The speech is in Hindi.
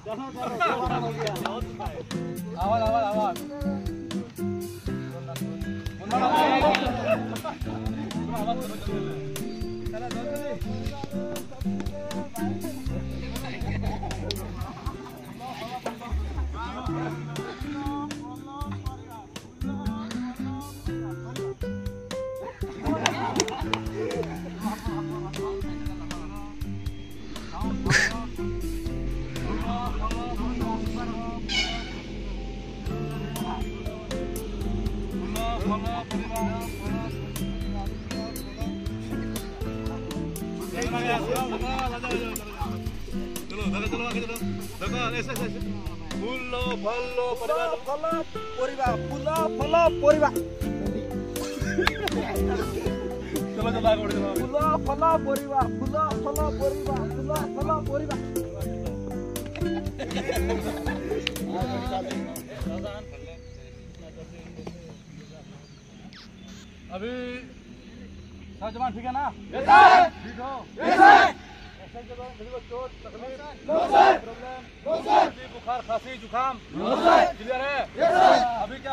आवाज आवाज आवाज चलो आगे चलो देखो ऐसे ऐसे फूलो फलो परिवार फलो परिवार फूलो फलो परिवार चलो चलो आगे बढ़ो फूलो फलो परिवार फूलो फलो परिवार फूलो फलो परिवार अभी सब जवान ठीक है ना? Yes sir. ठीक हो? Yes sir. ऐसे जगह किसी को चोट तकलीफ no sir problem no sir बुखार खांसी जुकाम नो सर क्लियर है? Yes sir. अभी क्या